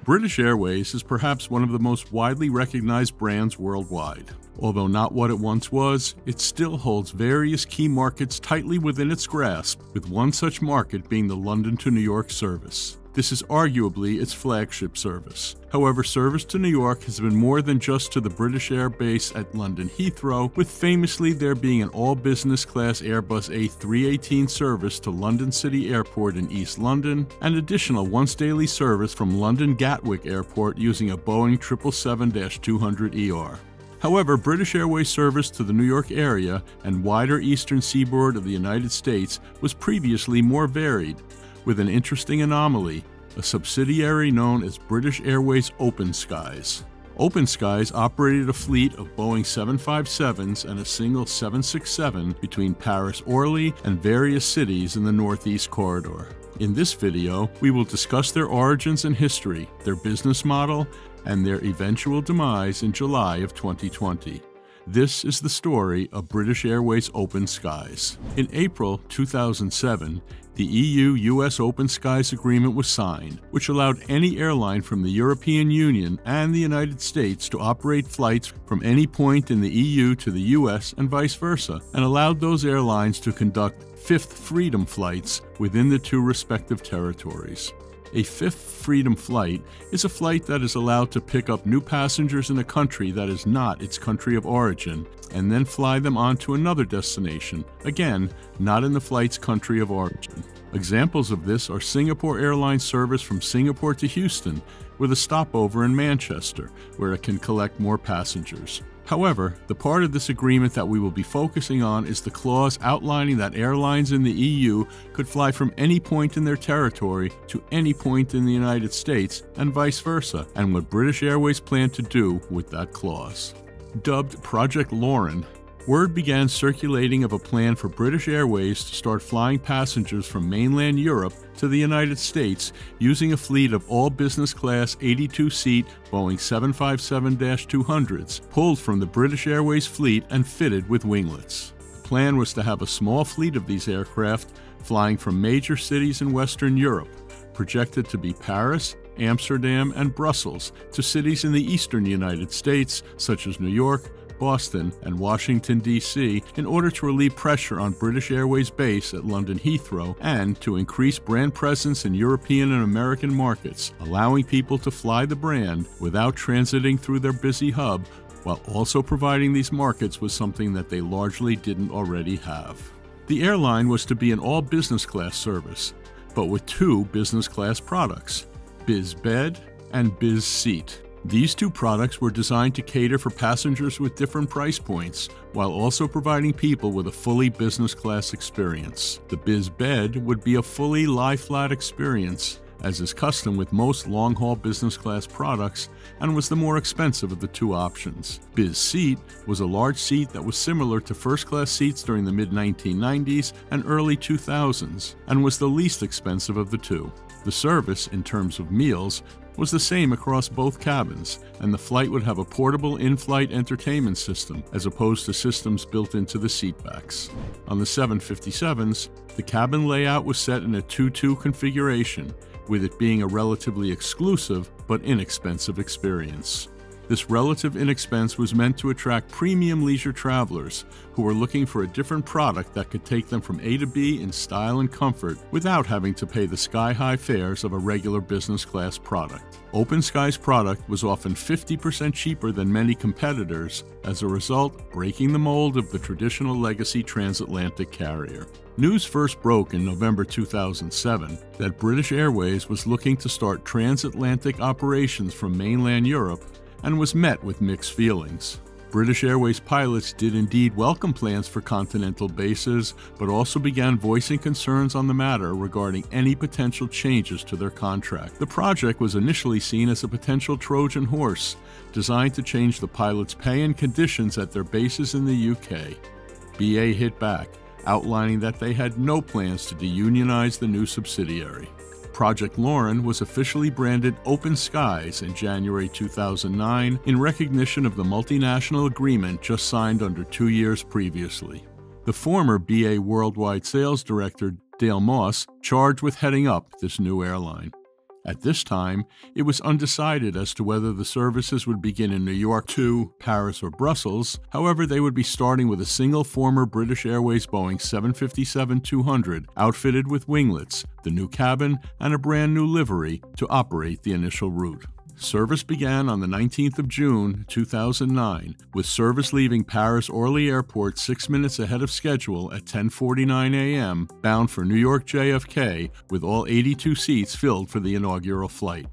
British Airways is perhaps one of the most widely recognized brands worldwide. Although not what it once was, it still holds various key markets tightly within its grasp, with one such market being the London to New York service. This is arguably its flagship service. However, service to New York has been more than just to the British Air base at London Heathrow, with famously there being an all-business class Airbus A318 service to London City Airport in East London, and additional once-daily service from London Gatwick Airport using a Boeing 777-200ER. However, British Airways service to the New York area and wider eastern seaboard of the United States was previously more varied, with an interesting anomaly, a subsidiary known as British Airways OpenSkies. OpenSkies operated a fleet of Boeing 757s and a single 767 between Paris-Orly and various cities in the Northeast Corridor. In this video, we will discuss their origins and history, their business model, and their eventual demise in July of 2020. This is the story of British Airways OpenSkies. In April 2007, the EU-US OpenSkies agreement was signed, which allowed any airline from the European Union and the United States to operate flights from any point in the EU to the US and vice versa, and allowed those airlines to conduct Fifth Freedom flights within the two respective territories. A Fifth Freedom flight is a flight that is allowed to pick up new passengers in a country that is not its country of origin, and then fly them on to another destination, again, not in the flight's country of origin. Examples of this are Singapore Airlines service from Singapore to Houston, with a stopover in Manchester, where it can collect more passengers. However, the part of this agreement that we will be focusing on is the clause outlining that airlines in the EU could fly from any point in their territory to any point in the United States and vice versa, and what British Airways planned to do with that clause. Dubbed Project Lauren, word began circulating of a plan for British Airways to start flying passengers from mainland Europe to the United States using a fleet of all business class 82-seat Boeing 757-200s pulled from the British Airways fleet and fitted with winglets. The plan was to have a small fleet of these aircraft flying from major cities in Western Europe, projected to be Paris, Amsterdam, and Brussels, to cities in the eastern United States such as New York, Boston, and Washington, D.C. in order to relieve pressure on British Airways base at London Heathrow and to increase brand presence in European and American markets, allowing people to fly the brand without transiting through their busy hub, while also providing these markets with something that they largely didn't already have. The airline was to be an all-business class service, but with two business class products, Biz Bed and Biz Seat. These two products were designed to cater for passengers with different price points, while also providing people with a fully business class experience. The Biz Bed would be a fully lie-flat experience, as is custom with most long-haul business class products, and was the more expensive of the two options. Biz Seat was a large seat that was similar to first-class seats during the mid-1990s and early 2000s, and was the least expensive of the two. The service, in terms of meals, was the same across both cabins, and the flight would have a portable in-flight entertainment system as opposed to systems built into the seatbacks. On the 757s, the cabin layout was set in a 2-2 configuration, with it being a relatively exclusive but inexpensive experience. This relative inexpense was meant to attract premium leisure travelers who were looking for a different product that could take them from A to B in style and comfort without having to pay the sky-high fares of a regular business class product. OpenSkies' product was often 50% cheaper than many competitors, as a result, breaking the mold of the traditional legacy transatlantic carrier. News first broke in November 2007 that British Airways was looking to start transatlantic operations from mainland Europe, and was met with mixed feelings. British Airways pilots did indeed welcome plans for continental bases, but also began voicing concerns on the matter regarding any potential changes to their contract. The project was initially seen as a potential Trojan horse, designed to change the pilots' pay and conditions at their bases in the UK. BA hit back, outlining that they had no plans to deunionize the new subsidiary. Project Lauren was officially branded OpenSkies in January 2009 in recognition of the multinational agreement just signed under 2 years previously. The former BA Worldwide Sales Director, Dale Moss, charged with heading up this new airline. At this time, it was undecided as to whether the services would begin in New York to Paris or Brussels. However, they would be starting with a single former British Airways Boeing 757-200 outfitted with winglets, the new cabin, and a brand new livery to operate the initial route. Service began on the 19th of June, 2009, with service leaving Paris-Orly Airport 6 minutes ahead of schedule at 10:49 a.m., bound for New York JFK, with all 82 seats filled for the inaugural flight.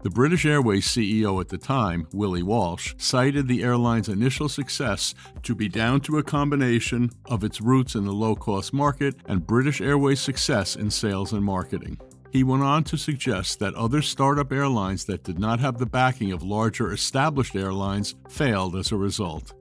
The British Airways CEO at the time, Willie Walsh, cited the airline's initial success to be down to a combination of its roots in the low-cost market and British Airways' success in sales and marketing. He went on to suggest that other startup airlines that did not have the backing of larger established airlines failed as a result.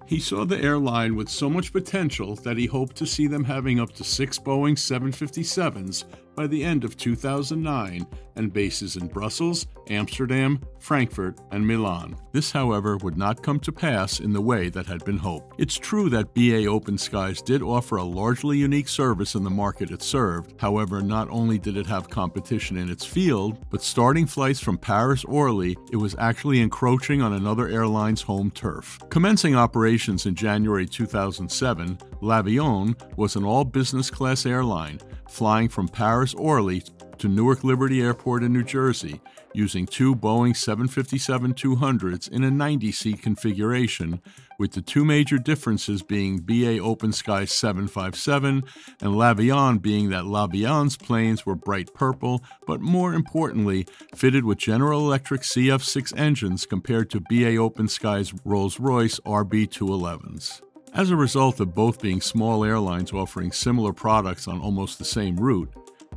He saw the airline with so much potential that he hoped to see them having up to 6 Boeing 757s by the end of 2009 and bases in Brussels, Amsterdam, Frankfurt, and Milan. This, however, would not come to pass in the way that had been hoped. It's true that BA OpenSkies did offer a largely unique service in the market it served. However, not only did it have competition in its field, but starting flights from Paris-Orly, it was actually encroaching on another airline's home turf. Commencing operations in January 2007, L'Avion was an all-business class airline, flying from Paris-Orly to Newark Liberty Airport in New Jersey, using 2 Boeing 757-200s in a 90-seat configuration, with the 2 major differences being BA OpenSkies 757 and L'Avion being that L'Avion's planes were bright purple, but more importantly, fitted with General Electric CF6 engines compared to BA OpenSkies Rolls-Royce RB211s. As a result of both being small airlines offering similar products on almost the same route,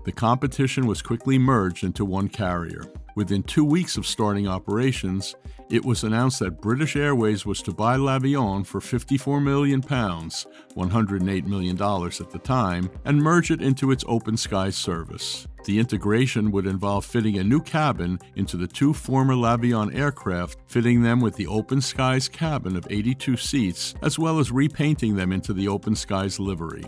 the competition was quickly merged into one carrier. Within 2 weeks of starting operations, it was announced that British Airways was to buy L'Avion for £54 million, $108 million at the time, and merge it into its OpenSkies service. The integration would involve fitting a new cabin into the 2 former L'Avion aircraft, fitting them with the OpenSkies cabin of 82 seats, as well as repainting them into the OpenSkies livery.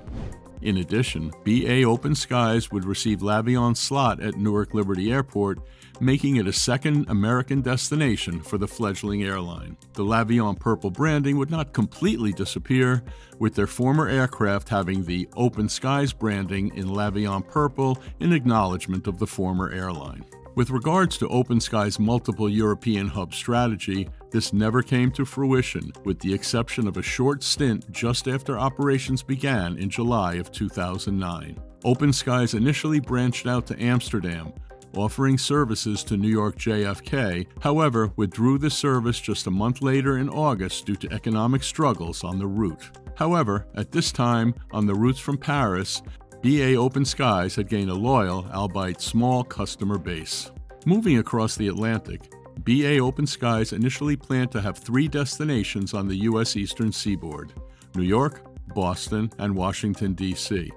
In addition, BA OpenSkies would receive L'Avion's slot at Newark Liberty Airport, making it a second American destination for the fledgling airline. The L'Avion purple branding would not completely disappear, with their former aircraft having the OpenSkies branding in L'Avion purple in acknowledgement of the former airline. With regards to OpenSkies' multiple European hub strategy, this never came to fruition, with the exception of a short stint just after operations began in July of 2009. OpenSkies initially branched out to Amsterdam, offering services to New York JFK, however, withdrew the service just a month later in August due to economic struggles on the route. However, at this time, on the routes from Paris, BA OpenSkies had gained a loyal, albeit small, customer base. Moving across the Atlantic, BA OpenSkies initially planned to have 3 destinations on the U.S. Eastern Seaboard: New York, Boston, and Washington, D.C.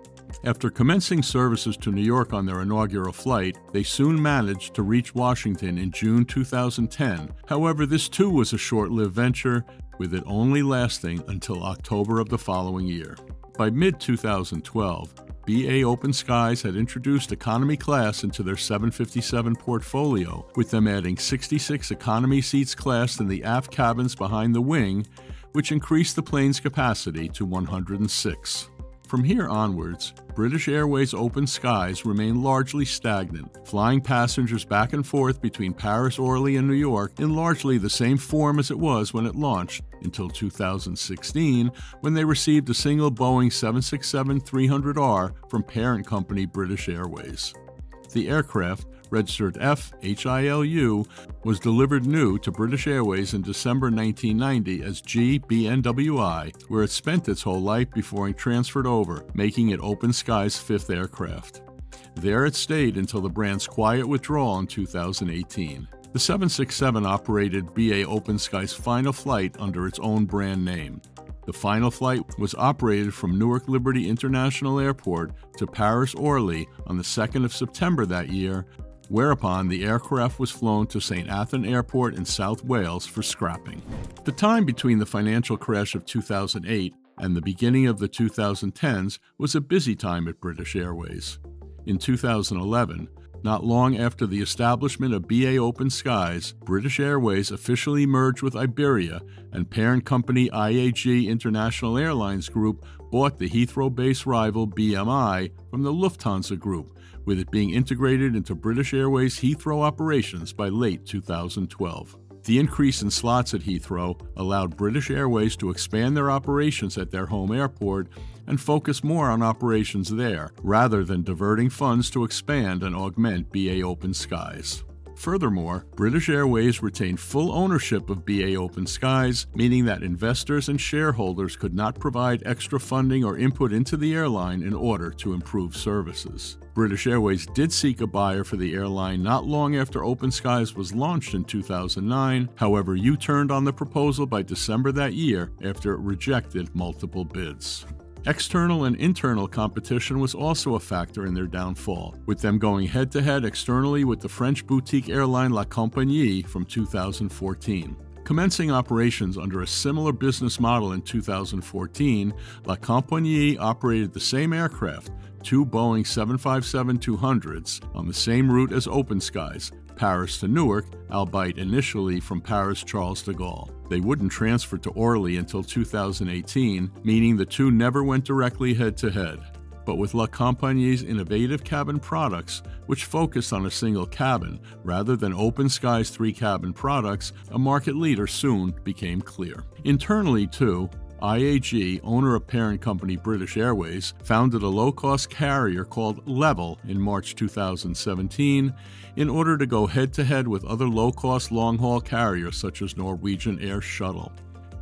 After commencing services to New York on their inaugural flight, they soon managed to reach Washington in June 2010. However, this too was a short-lived venture, with it only lasting until October of the following year. By mid-2012, BA OpenSkies had introduced economy class into their 757 portfolio, with them adding 66 economy seats classed in the aft cabins behind the wing, which increased the plane's capacity to 106. From here onwards, British Airways OpenSkies remained largely stagnant, flying passengers back and forth between Paris-Orly and New York in largely the same form as it was when it launched, until 2016, when they received a single Boeing 767-300R from parent company British Airways. The aircraft, registered FHILU, was delivered new to British Airways in December 1990 as GBNWI, where it spent its whole life before being transferred over, making it OpenSkies' 5th aircraft. There it stayed until the brand's quiet withdrawal in 2018. The 767 operated BA OpenSkies' final flight under its own brand name. The final flight was operated from Newark Liberty International Airport to Paris-Orly on the 2nd of September that year, whereupon the aircraft was flown to St. Athan Airport in South Wales for scrapping. The time between the financial crash of 2008 and the beginning of the 2010s was a busy time at British Airways. In 2011, Not long after the establishment of BA OpenSkies, British Airways officially merged with Iberia, and parent company IAG International Airlines Group bought the Heathrow-based rival BMI from the Lufthansa Group, with it being integrated into British Airways Heathrow operations by late 2012. The increase in slots at Heathrow allowed British Airways to expand their operations at their home airport and focus more on operations there, rather than diverting funds to expand and augment BA OpenSkies. Furthermore, British Airways retained full ownership of BA OpenSkies, meaning that investors and shareholders could not provide extra funding or input into the airline in order to improve services. British Airways did seek a buyer for the airline not long after OpenSkies was launched in 2009, however, U-turned on the proposal by December that year after it rejected multiple bids. External and internal competition was also a factor in their downfall, with them going head-to-head externally with the French boutique airline La Compagnie from 2014. Commencing operations under a similar business model in 2014, La Compagnie operated the same aircraft, two Boeing 757-200s, on the same route as OpenSkies, Paris to Newark, albeit initially from Paris Charles de Gaulle. They wouldn't transfer to Orly until 2018, meaning the two never went directly head-to-head. But with La Compagnie's innovative cabin products, which focused on a single cabin rather than OpenSky's three-cabin products, a market leader soon became clear. Internally, too, IAG, owner of parent company British Airways, founded a low-cost carrier called Level in March 2017 in order to go head-to-head with other low-cost long-haul carriers such as Norwegian Air Shuttle.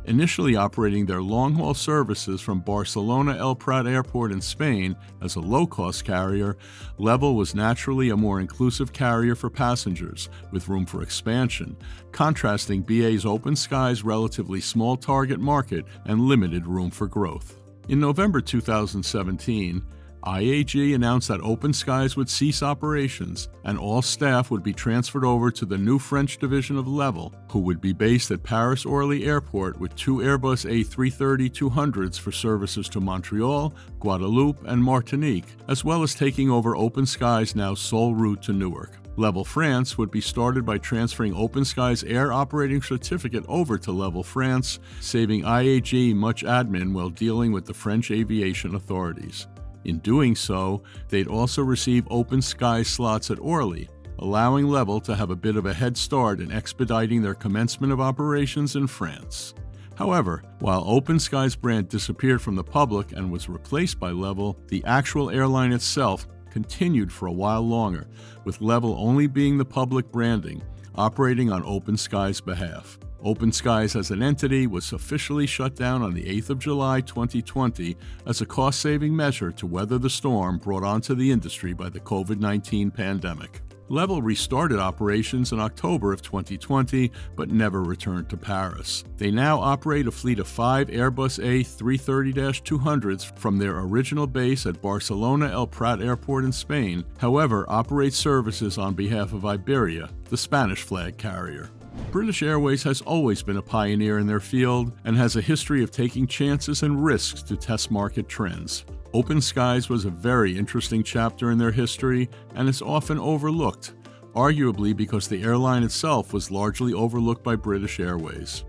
Initially operating their long-haul services from Barcelona El Prat Airport in Spain as a low-cost carrier, Level was naturally a more inclusive carrier for passengers, with room for expansion, contrasting BA's OpenSkies' relatively small target market and limited room for growth. In November 2017, IAG announced that OpenSkies would cease operations and all staff would be transferred over to the new French division of Level, who would be based at Paris-Orly Airport with two Airbus A330-200s for services to Montreal, Guadeloupe, and Martinique, as well as taking over OpenSkies' now sole route to Newark. Level France would be started by transferring OpenSky's air operating certificate over to Level France, saving IAG much admin while dealing with the French aviation authorities. In doing so, they'd also receive OpenSkies slots at Orly, allowing Level to have a bit of a head start in expediting their commencement of operations in France. However, while OpenSkies brand disappeared from the public and was replaced by Level, the actual airline itself continued for a while longer, with Level only being the public branding, operating on OpenSkies' behalf. OpenSkies as an entity was officially shut down on the 8th of July 2020 as a cost-saving measure to weather the storm brought onto the industry by the COVID-19 pandemic. Level restarted operations in October of 2020, but never returned to Paris. They now operate a fleet of 5 Airbus A330-200s from their original base at Barcelona El Prat Airport in Spain, however, operate services on behalf of Iberia, the Spanish flag carrier. British Airways has always been a pioneer in their field and has a history of taking chances and risks to test market trends. OpenSkies was a very interesting chapter in their history and is often overlooked, arguably because the airline itself was largely overlooked by British Airways.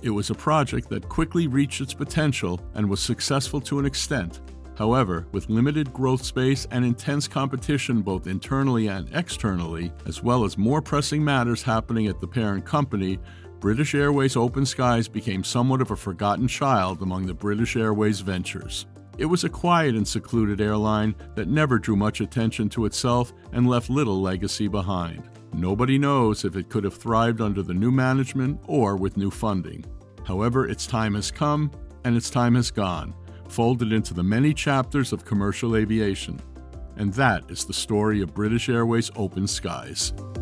It was a project that quickly reached its potential and was successful to an extent. However, with limited growth space and intense competition both internally and externally, as well as more pressing matters happening at the parent company, British Airways OpenSkies became somewhat of a forgotten child among the British Airways ventures. It was a quiet and secluded airline that never drew much attention to itself and left little legacy behind. Nobody knows if it could have thrived under the new management or with new funding. However, its time has come and its time has gone, folded into the many chapters of commercial aviation. And that is the story of British Airways OpenSkies.